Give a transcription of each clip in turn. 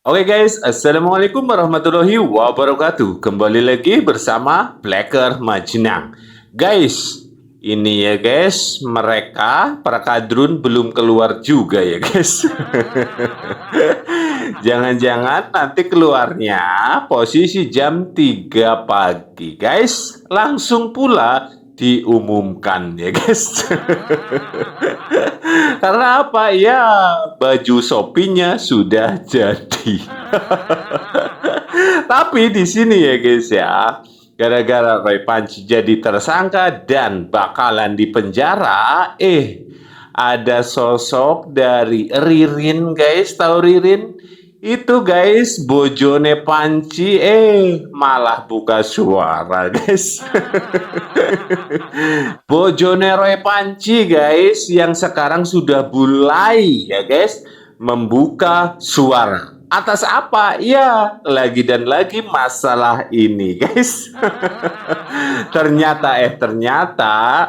Oke guys, Assalamualaikum warahmatullahi wabarakatuh. Kembali lagi bersama Blacker Majinang. Guys, ini ya guys, mereka para kadrun belum keluar juga ya guys. Jangan-jangan nanti keluarnya posisi jam 3 pagi guys. Langsung pula diumumkan ya guys. Karena apa? Ya, baju Shopee-nya sudah jadi. Tapi di sini ya guys ya, gara-gara Roy Panci jadi tersangka dan bakalan dipenjara, ada sosok dari Ririn guys, tahu Ririn? Itu guys, bojone Panci malah buka suara guys. Bojone Roy Panci guys, yang sekarang sudah mulai ya guys membuka suara. Atas apa? Ya, lagi dan lagi masalah ini guys. Ternyata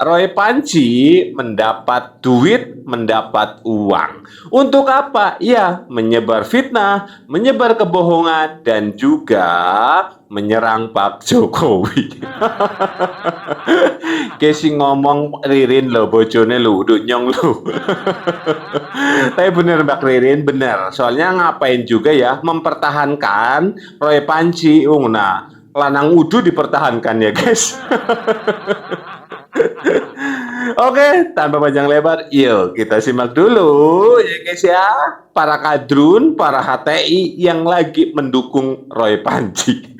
Roy Panci mendapat duit, mendapat uang. Untuk apa? Ya, menyebar fitnah, menyebar kebohongan, dan juga menyerang Pak Jokowi. Kesi ngomong Ririn lo, bojone lo, udah nyong lo. Tapi bener Mbak Ririn, bener. Soalnya ngapain juga ya mempertahankan Roy Panci. Nah, lanang udu dipertahankan ya guys. Oke, tanpa panjang lebar, yuk kita simak dulu ya guys ya, para kadrun, para HTI yang lagi mendukung Roy Panci.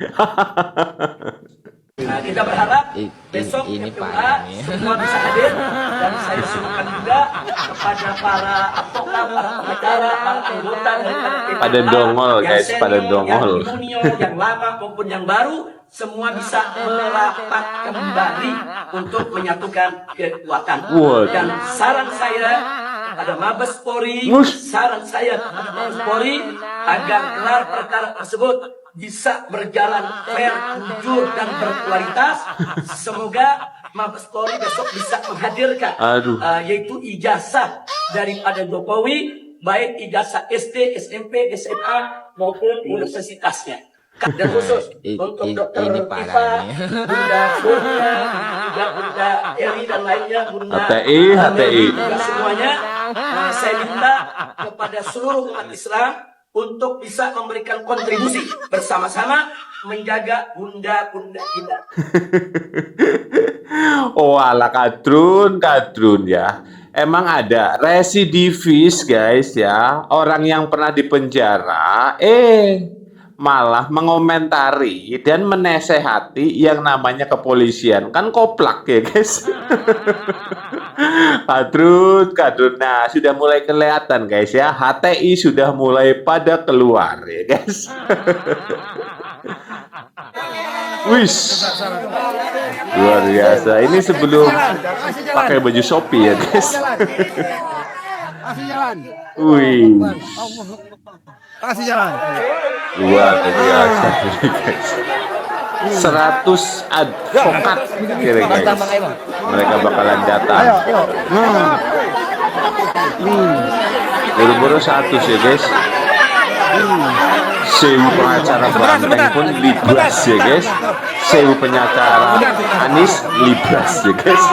Nah, kita berharap besok KPUA semua bisa hadir dan saya suruhkan juga kepada para advokat, para pengacara, para anggota daripada KPUA, Pada dongol guys, senior, pada dongol. yang junior, yang lama maupun yang baru, semua bisa merapat kembali untuk menyatukan kekuatan. Dan saran saya pada Mabes Polri, saran saya pada Mabes Polri agar gelar perkara tersebut bisa berjalan fair, jujur, dan berkualitas. Semoga Mabes Polri besok bisa menghadirkan yaitu ijazah daripada Jokowi, baik ijazah SD, SMP, SMA maupun universitasnya. Dan khusus untuk Dokter Iva, Bunda Surya, juga Bunda Eri dan lainnya, Bunda HTI. juga semuanya, saya minta kepada seluruh umat Islam untuk bisa memberikan kontribusi bersama-sama menjaga bunda-bunda kita. Oh ala kadrun ya. Emang ada residivis guys ya, orang yang pernah dipenjara malah mengomentari dan menasehati yang namanya kepolisian. Kan koplak ya guys. Kadrun. Nah, sudah mulai kelihatan guys ya. HTI sudah mulai pada keluar ya guys. Wis. Luar biasa. Ini sebelum pakai baju Shopee ya guys. Wih. Kasih jalan. Luar biasa ini guys. 100 advokat kira guys. Mereka bakalan datang. Buru-buru 100 ya guys. Sewu pengacara Banteng pun libras ya guys. Sewu pengacara Anies libras ya guys.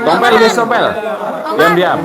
Tompel guys, tompel. Diam.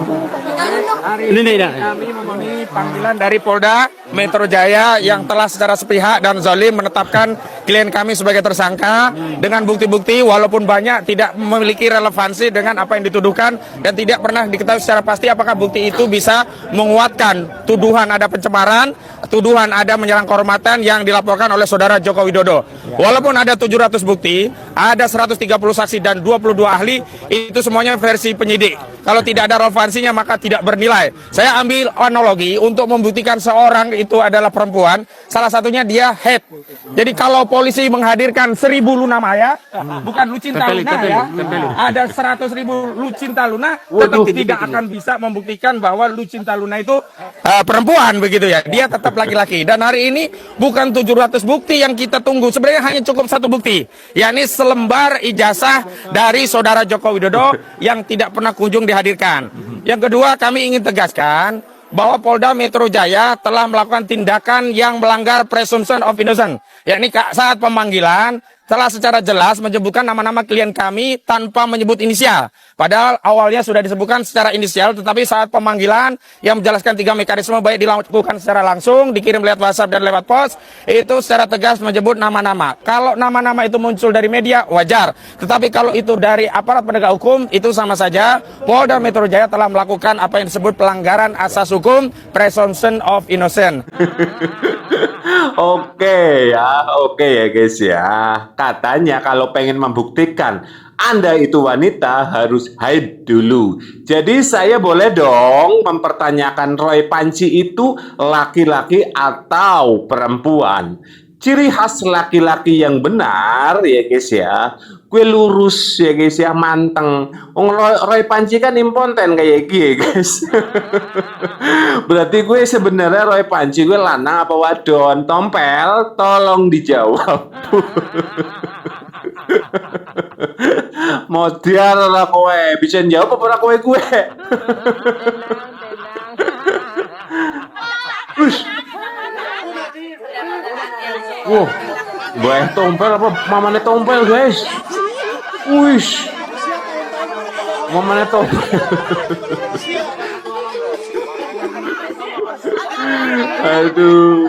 Ini kami memenuhi panggilan dari Polda Metro Jaya yang telah secara sepihak dan zalim menetapkan klien kami sebagai tersangka dengan bukti-bukti walaupun banyak tidak memiliki relevansi dengan apa yang dituduhkan dan tidak pernah diketahui secara pasti apakah bukti itu bisa menguatkan tuduhan ada pencemaran, tuduhan ada menyerang kehormatan yang dilaporkan oleh saudara Joko Widodo. Walaupun ada 700 bukti, ada 130 saksi dan 22 ahli, itu semuanya versi penyidik. Kalau tidak ada relevansinya maka tidak bernilai. Saya ambil analogi untuk membuktikan seorang itu adalah perempuan, salah satunya dia head. Jadi kalau polisi menghadirkan 1.000 Luna Maya, bukan Lucinta Luna ya, ada 100.000 Lucinta Luna, tetap tidak akan bisa membuktikan bahwa Lucinta Luna itu perempuan begitu ya. Dia tetap laki-laki. Dan hari ini bukan 700 bukti yang kita tunggu, sebenarnya hanya cukup satu bukti, yakni selembar ijazah dari saudara Joko Widodo yang tidak pernah kunjung dihadirkan. Yang kedua, kami ingin tegaskan bahwa Polda Metro Jaya telah melakukan tindakan yang melanggar presumption of innocence, yakni saat pemanggilan telah secara jelas menyebutkan nama-nama klien kami tanpa menyebut inisial. Padahal awalnya sudah disebutkan secara inisial, tetapi saat pemanggilan yang menjelaskan 3 mekanisme, baik dilakukan secara langsung, dikirim lewat WhatsApp dan lewat pos, itu secara tegas menyebut nama-nama. Kalau nama-nama itu muncul dari media, wajar. Tetapi kalau itu dari aparat penegak hukum, itu sama saja. Polda Metro Jaya telah melakukan apa yang disebut pelanggaran asas hukum, presumption of innocence. Oke ya guys ya. Katanya kalau pengen membuktikan Anda itu wanita harus haid dulu. Jadi saya boleh dong mempertanyakan Roy Panci itu laki-laki atau perempuan. Ciri khas laki-laki yang benar ya guys ya, gue lurus ya guys ya, manteng. Roy Panci kan impoten kayak gini guys. Berarti gue sebenarnya Roy Panci gue lanang apa wadon? Tompel, tolong dijawab. Modal lah kowe, bisa jawab apa ora kowe gue? Wah, boleh tompel apa mamane tompel guys? Wish, mamane tompel. Aduh.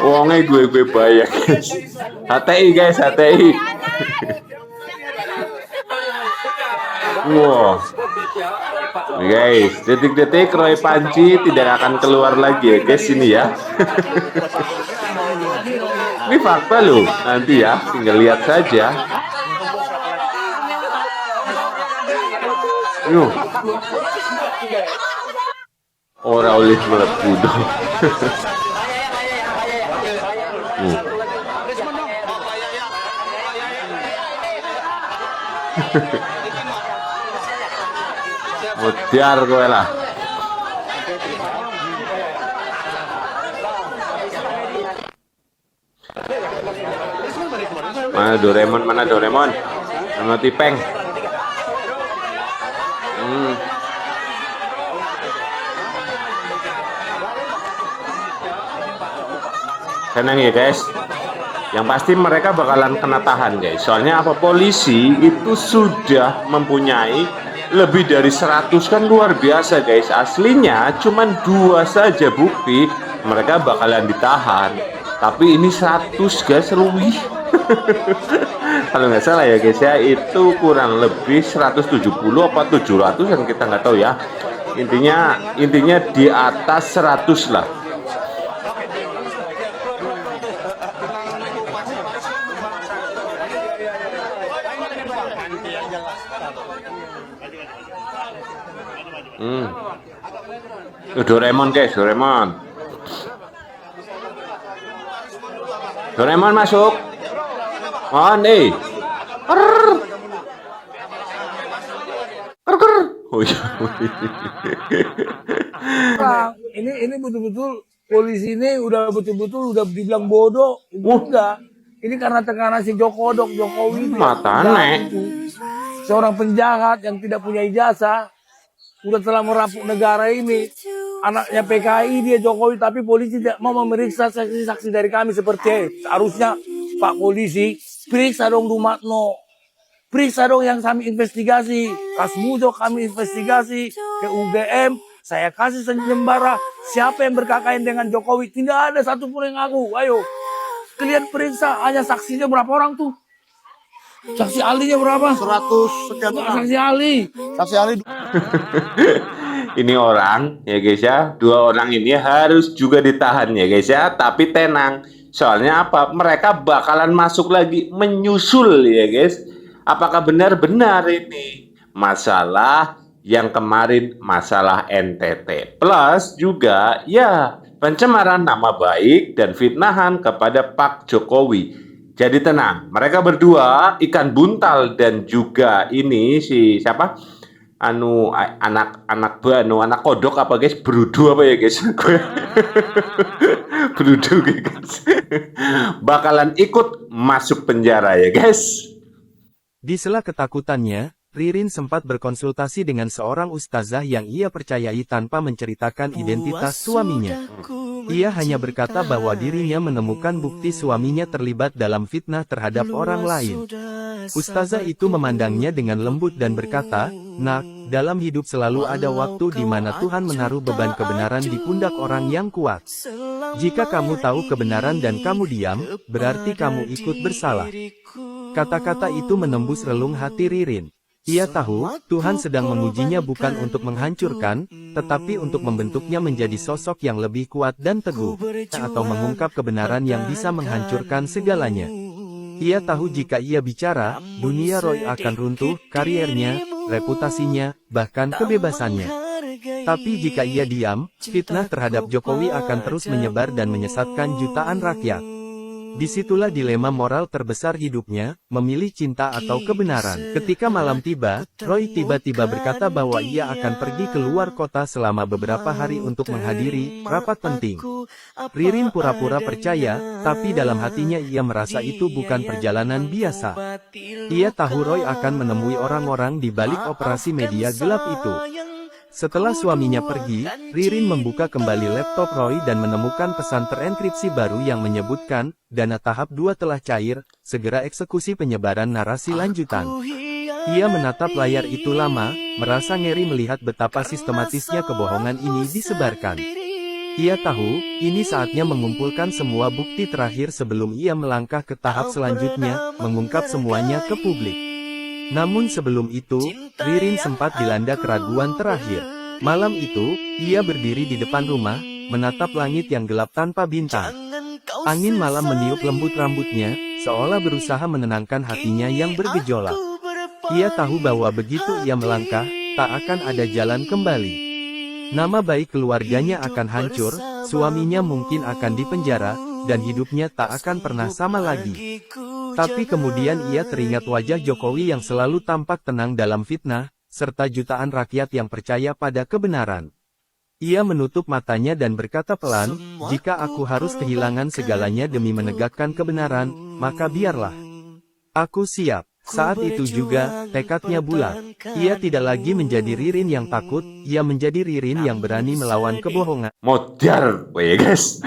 Wongnya gue bayar guys. HTI guys, HTI. Wow. Guys, detik-detik Roy Panci tidak akan keluar lagi ya guys ini ya. Ini fakta loh, nanti ya, tinggal lihat saja. Yuh. Ora oleh mlebu dong. Mutiar kowe lah. Mana Doraemon, mana Doraemon? Sama Tipeng. Tenang ya guys. Yang pasti mereka bakalan kena tahan guys. Soalnya apa, polisi itu sudah mempunyai lebih dari 100, kan luar biasa guys. Aslinya cuman 2 saja bukti, mereka bakalan ditahan. Tapi ini 100 guys, lebih. Kalau nggak salah ya guys ya, itu kurang lebih 170 apa 700 yang kita nggak tahu ya. Intinya di atas 100 lah. Doraemon guys, Doraemon masuk. Oh nih. Oh iya. Ini betul-betul polisi ini udah betul-betul udah dibilang bodoh. Enggak. Ini karena tekanan si Jokowi. Matane. Seorang penjahat yang tidak punya ijazah udah telah merampok negara ini. Anaknya PKI dia Jokowi, tapi polisi tidak mau memeriksa saksi-saksi dari kami seperti harusnya. Pak polisi, periksa dong Dumatno. Periksa dong yang kami investigasi. Kasmujo kami investigasi ke UGM. Saya kasih sembara. Siapa yang berkaitan dengan Jokowi? Tidak ada satupun yang ngaku. Ayo, kalian periksa. Hanya saksinya berapa orang tuh? Saksi ahlinya berapa? 100 sekian orang. Saksi ahli. Saksi ahli. Ini orang ya guys ya, 2 orang ini harus juga ditahan ya guys ya. Tapi tenang, soalnya apa? Mereka bakalan masuk lagi menyusul ya guys. Apakah benar-benar ini masalah yang kemarin masalah NTT. Plus juga ya pencemaran nama baik dan fitnahan kepada Pak Jokowi. Jadi tenang, mereka berdua ikan buntal dan juga ini si siapa? Anak kodok apa guys? Berudu apa ya guys? Berudu guys. Bakalan ikut masuk penjara ya guys. Di sela ketakutannya, Ririn sempat berkonsultasi dengan seorang ustazah yang ia percayai tanpa menceritakan identitas suaminya. Ia hanya berkata bahwa dirinya menemukan bukti suaminya terlibat dalam fitnah terhadap orang lain. Ustazah itu memandangnya dengan lembut dan berkata, "Nak, dalam hidup selalu ada waktu di mana Tuhan menaruh beban kebenaran di pundak orang yang kuat. Jika kamu tahu kebenaran dan kamu diam, berarti kamu ikut bersalah." Kata-kata itu menembus relung hati Ririn. Ia tahu, Tuhan sedang mengujinya bukan untuk menghancurkan, tetapi untuk membentuknya menjadi sosok yang lebih kuat dan teguh, atau mengungkap kebenaran yang bisa menghancurkan segalanya. Ia tahu jika ia bicara, dunia Roy akan runtuh, kariernya, reputasinya, bahkan kebebasannya. Tapi jika ia diam, fitnah terhadap Jokowi akan terus menyebar dan menyesatkan jutaan rakyat. Disitulah dilema moral terbesar hidupnya, memilih cinta atau kebenaran. Ketika malam tiba, Roy tiba-tiba berkata bahwa ia akan pergi keluar kota selama beberapa hari untuk menghadiri rapat penting. Ririn pura-pura percaya, tapi dalam hatinya ia merasa itu bukan perjalanan biasa. Ia tahu Roy akan menemui orang-orang di balik operasi media gelap itu. Setelah suaminya pergi, Ririn membuka kembali laptop Roy dan menemukan pesan terenkripsi baru yang menyebutkan, dana tahap 2 telah cair, segera eksekusi penyebaran narasi lanjutan. Ia menatap layar itu lama, merasa ngeri melihat betapa sistematisnya kebohongan ini disebarkan. Ia tahu, ini saatnya mengumpulkan semua bukti terakhir sebelum ia melangkah ke tahap selanjutnya, mengungkap semuanya ke publik. Namun sebelum itu, Ririn sempat dilanda keraguan terakhir. Malam itu, ia berdiri di depan rumah, menatap langit yang gelap tanpa bintang. Angin malam meniup lembut rambutnya, seolah berusaha menenangkan hatinya yang bergejolak. Ia tahu bahwa begitu ia melangkah, tak akan ada jalan kembali. Nama baik keluarganya akan hancur, suaminya mungkin akan dipenjara, dan hidupnya tak akan pernah sama lagi. Tapi kemudian ia teringat wajah Jokowi yang selalu tampak tenang dalam fitnah, serta jutaan rakyat yang percaya pada kebenaran. Ia menutup matanya dan berkata pelan, "Jika aku harus kehilangan segalanya demi menegakkan kebenaran, maka biarlah. Aku siap." Saat itu juga, tekadnya bulat. Ia tidak lagi menjadi Ririn yang takut, ia menjadi Ririn yang berani melawan kebohongan. Modar, ya guys.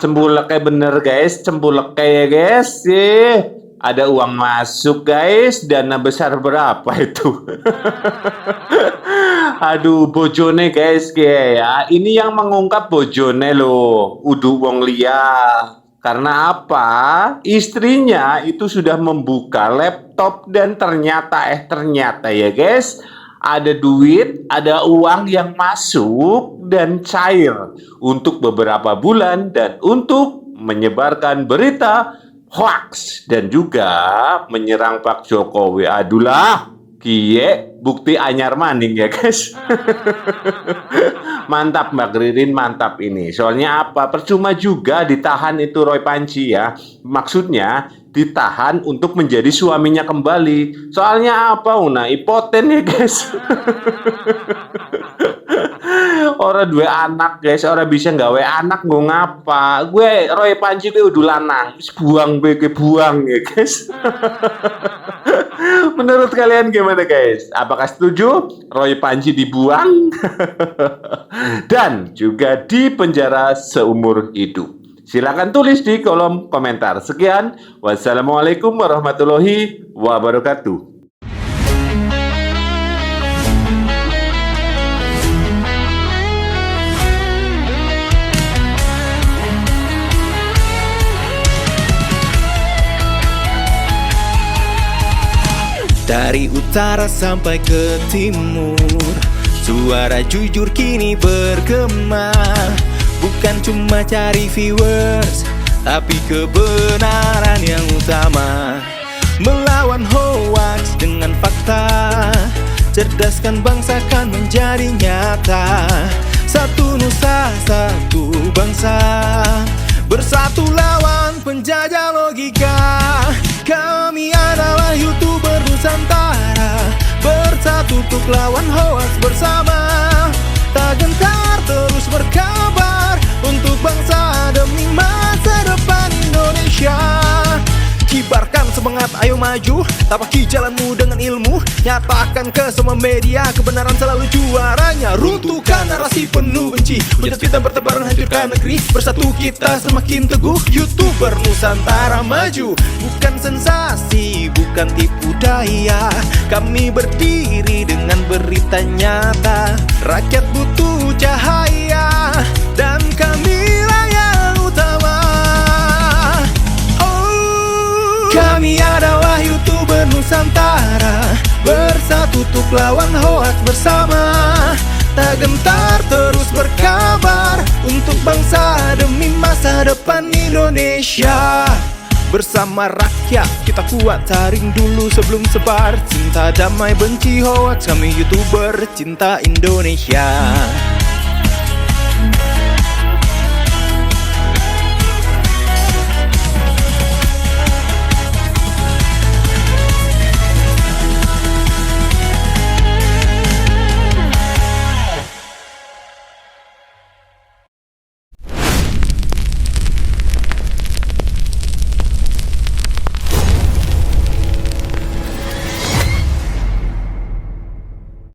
Cembulek kayak bener guys, cembulek kayak guys. Ada uang masuk guys, dana besar berapa itu? Aduh, bojone guys, ya. Ini yang mengungkap bojone loh, udu wong liya. Karena apa? Istrinya itu sudah membuka laptop dan ternyata ya guys, ada duit, ada uang yang masuk dan cair untuk beberapa bulan dan untuk menyebarkan berita hoax dan juga menyerang Pak Jokowi. Adulah, kie bukti anyar maning ya guys. Mantap Mbak Ririn, mantap ini. Soalnya apa? Percuma juga ditahan itu Roy Panci ya. Maksudnya ditahan untuk menjadi suaminya kembali. Soalnya apa? Una ipoten ya guys. Orang dua anak guys, orang bisa gawe anak gue ngapa? Gue Roy Panci gue udah lanang, buang ya guys. Menurut kalian gimana guys? Apakah setuju Roy Panci dibuang dan juga dipenjara seumur hidup? Silakan tulis di kolom komentar. Sekian, wassalamualaikum warahmatullahi wabarakatuh. Dari utara sampai ke timur, suara jujur kini bergema. Bukan cuma cari viewers, tapi kebenaran yang utama. Melawan hoax dengan fakta, Mencerdaskan bangsa kan menjadi nyata. Satu nusa, satu bangsa, bersatu lawan penjajah logika. Kami adalah YouTuber Nusantara, bersatu untuk lawan hoax bersama. Tak gentar terus berkabar untuk bangsa demi masa depan Indonesia. Kibarkan semangat, ayo maju, tapaki jalanmu dengan ilmu. Nyatakan ke semua media, kebenaran selalu juaranya. Runtuhkan narasi penuh benci, hujat fitnah bertebaran, hancurkan negeri. Bersatu kita semakin teguh, YouTuber Nusantara maju. Bukan sensasi, bukan tipu daya, kami berdiri dengan berita nyata. Rakyat butuh cahaya, dan kamilah yang utama. Kami adalah YouTuber Nusantara, bersatu untuk lawan hoax bersama. Tak gentar terus berkabar untuk bangsa demi masa depan Indonesia. Bersama rakyat kita kuat, saring dulu sebelum sebar. Cinta damai benci hoax, kami YouTuber cinta Indonesia.